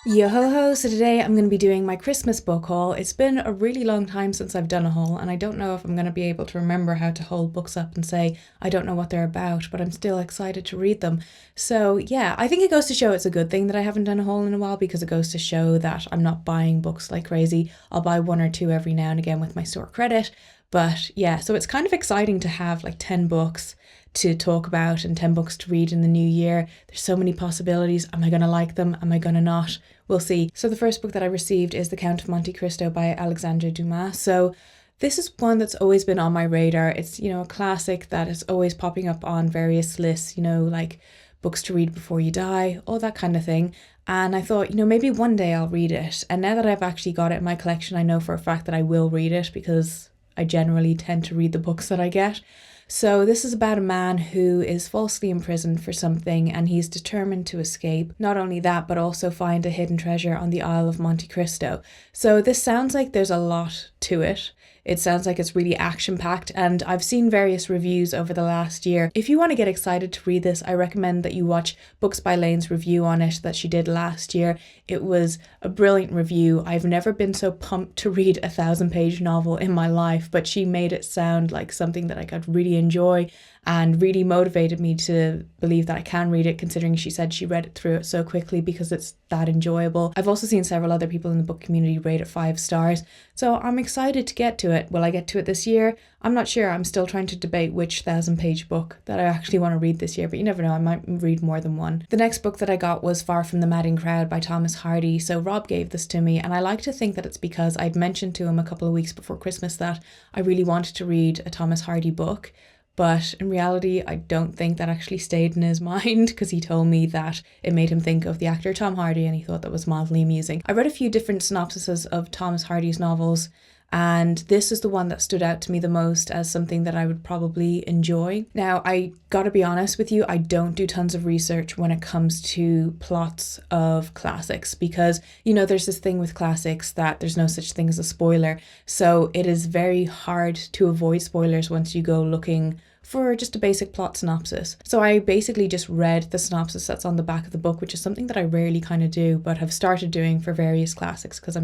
Yo ho ho, so today I'm going to be doing my Christmas book haul. It's been a really long time since I've done a haul, and I don't know if I'm going to be able to remember how to hold books up and say I don't know what they're about, but I'm still excited to read them. So yeah, I think it goes to show it's a good thing that I haven't done a haul in a while because it goes to show that I'm not buying books like crazy. I'll buy one or two every now and again with my store credit. But yeah, so it's kind of exciting to have like 10 books to talk about and 10 books to read in the new year. There's so many possibilities. Am I going to like them? Am I going to not? We'll see. So the first book that I received is The Count of Monte Cristo by Alexandre Dumas. So this is one that's always been on my radar. It's, a classic that is always popping up on various lists, like books to read before you die, all that kind of thing. And I thought, maybe one day I'll read it. And now that I've actually got it in my collection, I know for a fact that I will read it because I generally tend to read the books that I get. So this is about a man who is falsely imprisoned for something and he's determined to escape. Not only that, but also find a hidden treasure on the Isle of Monte Cristo. So this sounds like there's a lot to it. It sounds like it's really action-packed, and I've seen various reviews over the last year. If you want to get excited to read this, I recommend that you watch Books by Leynes' review on it that she did last year. It was a brilliant review. I've never been so pumped to read a 1,000-page novel in my life, but she made it sound like something that I could really enjoy and really motivated me to believe that I can read it, considering she said she read it through it so quickly because it's that enjoyable. I've also seen several other people in the book community rate it 5 stars, so I'm excited to get to it. Will I get to it this year? I'm not sure. I'm still trying to debate which 1,000-page book that I actually want to read this year, but you never know, I might read more than one. The next book that I got was Far from the Madding Crowd by Thomas Hardy. So Rob gave this to me, and I like to think that it's because I'd mentioned to him a couple of weeks before Christmas that I really wanted to read a Thomas Hardy book. But in reality, I don't think that actually stayed in his mind because he told me that it made him think of the actor Tom Hardy and he thought that was mildly amusing. I read a few different synopsises of Thomas Hardy's novels, and this is the one that stood out to me the most as something that I would probably enjoy. Now, I gotta be honest with you, I don't do tons of research when it comes to plots of classics because, there's this thing with classics that there's no such thing as a spoiler. So it is very hard to avoid spoilers once you go looking for just a basic plot synopsis. So I basically just read the synopsis that's on the back of the book, which is something that I rarely kind of do, but have started doing for various classics because I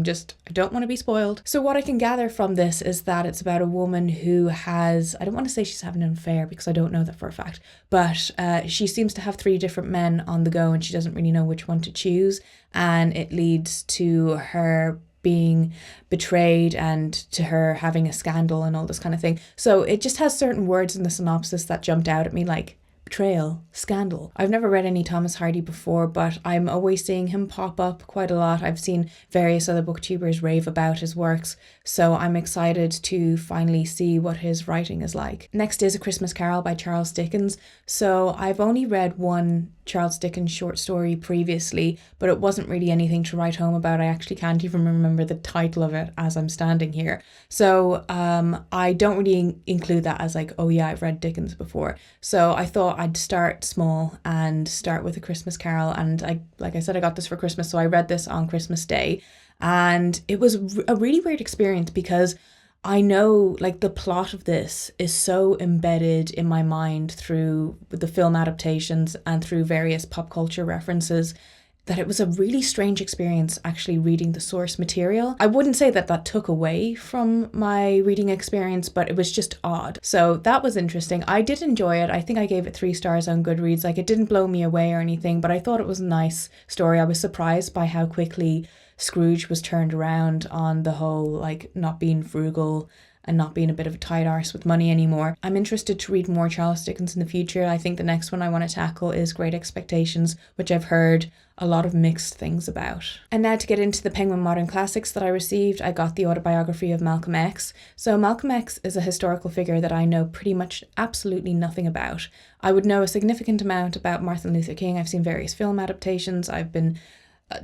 don't want to be spoiled. So what I can gather from this is that it's about a woman who has, I don't want to say she's having an affair because I don't know that for a fact, but she seems to have 3 different men on the go and she doesn't really know which one to choose. And it leads to her being betrayed and to her having a scandal and all this kind of thing. So it just has certain words in the synopsis that jumped out at me, like betrayal, scandal. I've never read any Thomas Hardy before, but I'm always seeing him pop up quite a lot. I've seen various other booktubers rave about his works, so I'm excited to finally see what his writing is like. Next is A Christmas Carol by Charles Dickens. So I've only read one Charles Dickens short story previously, but it wasn't really anything to write home about. I actually can't even remember the title of it as I'm standing here. So I don't really include that as like, oh yeah, I've read Dickens before. So I thought I'd start small and start with A Christmas Carol. And like I said, I got this for Christmas, so I read this on Christmas Day. And it was a really weird experience because I know like the plot of this is so embedded in my mind through the film adaptations and through various pop culture references that it was a really strange experience actually reading the source material. I wouldn't say that that took away from my reading experience, but it was just odd. So that was interesting. I did enjoy it. I think I gave it 3 stars on Goodreads. Like, it didn't blow me away or anything, but I thought it was a nice story. I was surprised by how quickly Scrooge was turned around on the whole like not being frugal and not being a bit of a tight arse with money anymore. I'm interested to read more Charles Dickens in the future. I think the next one I want to tackle is Great Expectations, which I've heard a lot of mixed things about. And now to get into the Penguin Modern Classics that I received, I got the autobiography of Malcolm X. So Malcolm X is a historical figure that I know pretty much absolutely nothing about. I would know a significant amount about Martin Luther King. I've seen various film adaptations. I've been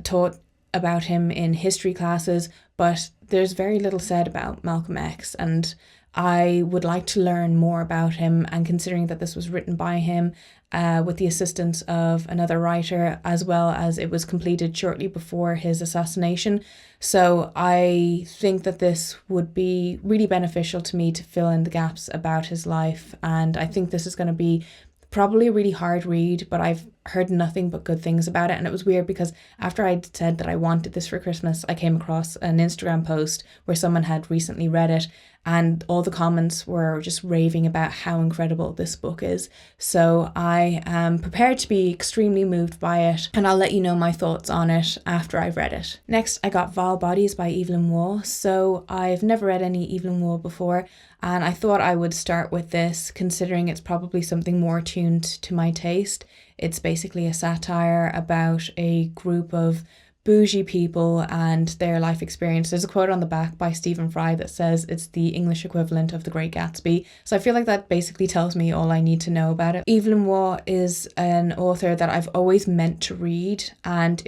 taught about him in history classes, but there's very little said about Malcolm X, and I would like to learn more about him. And considering that this was written by him with the assistance of another writer, as well as it was completed shortly before his assassination, so I think that this would be really beneficial to me to fill in the gaps about his life. And I think this is going to be probably a really hard read, but I've heard nothing but good things about it. And it was weird because after I'd said that I wanted this for Christmas, I came across an Instagram post where someone had recently read it, and all the comments were just raving about how incredible this book is. So I am prepared to be extremely moved by it, and I'll let you know my thoughts on it after I've read it. Next, I got Vile Bodies by Evelyn Waugh. So I've never read any Evelyn Waugh before, and I thought I would start with this, considering it's probably something more tuned to my taste. It's basically a satire about a group of bougie people and their life experience. There's a quote on the back by Stephen Fry that says it's the English equivalent of The Great Gatsby. So I feel like that basically tells me all I need to know about it. Evelyn Waugh is an author that I've always meant to read, and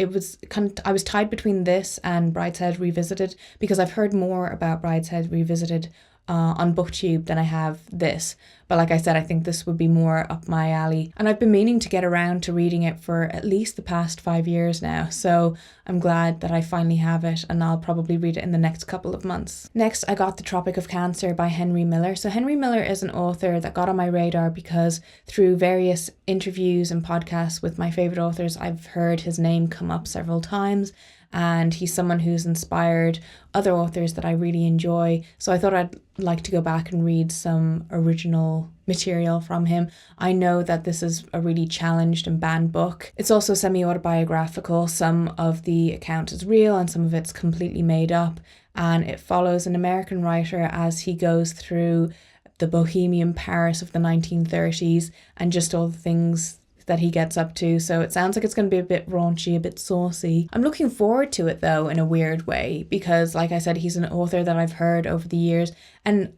I was tied between this and Brideshead Revisited, because I've heard more about Brideshead Revisited on BookTube than I have this. But like I said, I think this would be more up my alley. And I've been meaning to get around to reading it for at least the past 5 years now. So I'm glad that I finally have it, and I'll probably read it in the next couple of months. Next, I got The Tropic of Cancer by Henry Miller. So Henry Miller is an author that got on my radar because through various interviews and podcasts with my favorite authors, I've heard his name come up several times. And he's someone who's inspired other authors that I really enjoy. So I thought I'd like to go back and read some original material from him. I know that this is a really challenged and banned book. It's also semi-autobiographical. Some of the account is real and some of it's completely made up. And it follows an American writer as he goes through the bohemian Paris of the 1930s and just all the things that he gets up to. So it sounds like it's going to be a bit raunchy, a bit saucy. I'm looking forward to it though, in a weird way, because like I said, he's an author that I've heard over the years, and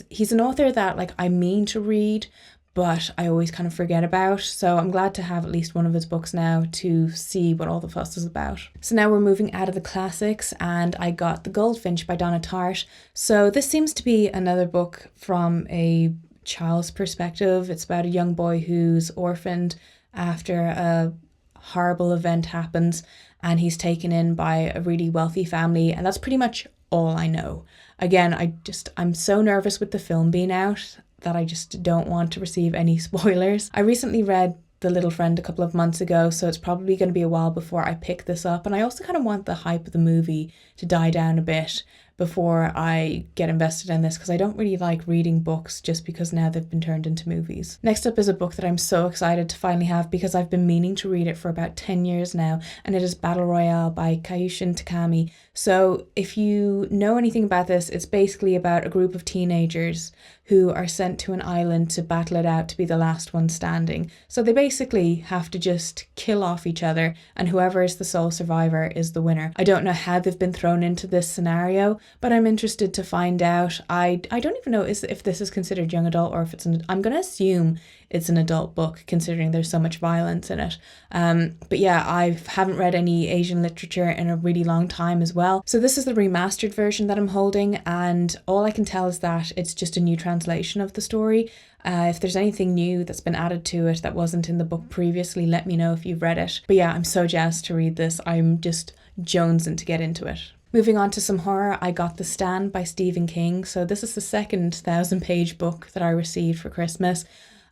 he's an author that like I mean to read, but I always kind of forget about. So I'm glad to have at least one of his books now to see what all the fuss is about. So now we're moving out of the classics, and I got The Goldfinch by Donna Tartt. So this seems to be another book from a child's perspective. It's about a young boy who's orphaned after a horrible event happens, and he's taken in by a really wealthy family, and that's pretty much all I know. Again, I'm so nervous with the film being out that I just don't want to receive any spoilers. I recently read The Little Friend a couple of months ago, so it's probably going to be a while before I pick this up, and I also kind of want the hype of the movie to die down a bit before I get invested in this, because I don't really like reading books just because now they've been turned into movies. Next up is a book that I'm so excited to finally have because I've been meaning to read it for about 10 years now, and it is Battle Royale by Kyushin Takami. So if you know anything about this, it's basically about a group of teenagers who are sent to an island to battle it out to be the last one standing. So they basically have to just kill off each other, and whoever is the sole survivor is the winner. I don't know how they've been thrown into this scenario, but I'm interested to find out. I don't even know if this is considered young adult or if I'm going to assume it's an adult book considering there's so much violence in it. But yeah, I haven't read any Asian literature in a really long time as well. So this is the remastered version that I'm holding, and all I can tell is that it's just a new translation of the story. If there's anything new that's been added to it that wasn't in the book previously, let me know if you've read it. But yeah, I'm so jazzed to read this. I'm just jonesing to get into it. Moving on to some horror, I got The Stand by Stephen King. So this is the second 1,000-page book that I received for Christmas.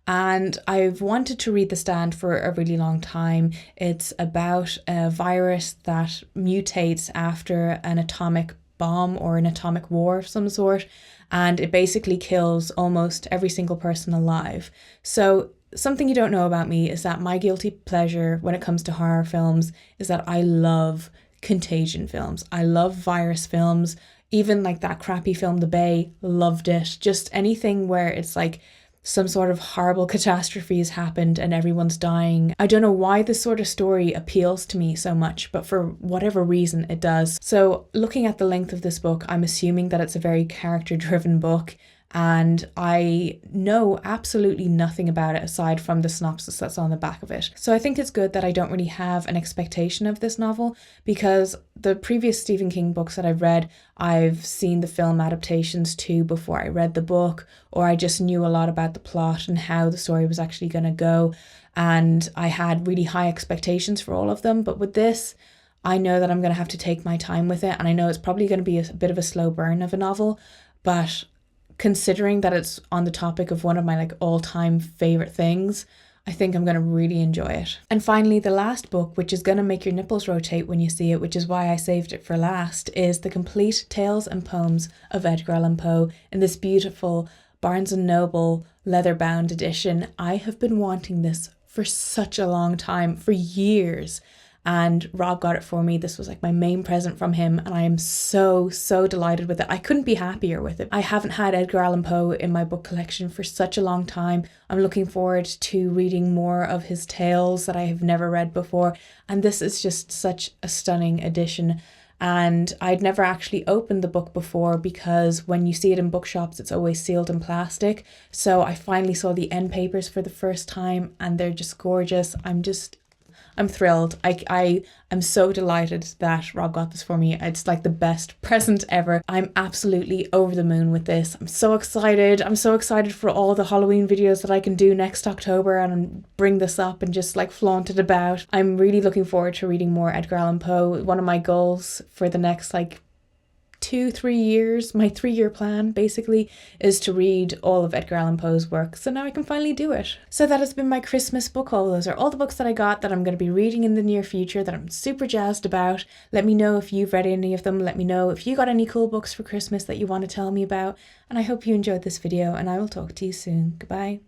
And I've wanted to read The Stand for a really long time. It's about a virus that mutates after an atomic bomb or an atomic war of some sort. And it basically kills almost every single person alive. So something you don't know about me is that my guilty pleasure when it comes to horror films is that I love contagion films. I love virus films. Even like that crappy film The Bay, loved it. Just anything where it's like some sort of horrible catastrophe has happened and everyone's dying. I don't know why this sort of story appeals to me so much, but for whatever reason it does. So looking at the length of this book, I'm assuming that it's a very character-driven book, and I know absolutely nothing about it aside from the synopsis that's on the back of it. So I think it's good that I don't really have an expectation of this novel, because the previous Stephen King books that I've read, I've seen the film adaptations too before I read the book, or I just knew a lot about the plot and how the story was actually going to go, and I had really high expectations for all of them. But with this, I know that I'm going to have to take my time with it, and I know it's probably going to be a bit of a slow burn of a novel, but considering that it's on the topic of one of my like all-time favorite things, I think I'm going to really enjoy it. And finally, the last book, which is going to make your nipples rotate when you see it, which is why I saved it for last, is The Complete Tales and Poems of Edgar Allan Poe in this beautiful Barnes & Noble leather-bound edition. I have been wanting this for such a long time, for years. And Rob got it for me. This was like my main present from him, and I am so delighted with it. I couldn't be happier with it. I haven't had Edgar Allan Poe in my book collection for such a long time. I'm looking forward to reading more of his tales that I have never read before, and this is just such a stunning edition. And I'd never actually opened the book before because when you see it in bookshops, it's always sealed in plastic. So I finally saw the end papers for the first time, and they're just gorgeous. I'm thrilled. I am so delighted that Rob got this for me. It's like the best present ever. I'm absolutely over the moon with this. I'm so excited. I'm so excited for all the Halloween videos that I can do next October and bring this up and just like flaunt it about. I'm really looking forward to reading more Edgar Allan Poe. One of my goals for the next 2-3 years, my 3-year plan basically, is to read all of Edgar Allan Poe's work. So now I can finally do it. So that has been my Christmas book haul. Those are all the books that I got that I'm going to be reading in the near future that I'm super jazzed about. Let me know if you've read any of them. Let me know if you got any cool books for Christmas that you want to tell me about. And I hope you enjoyed this video, and I will talk to you soon. Goodbye.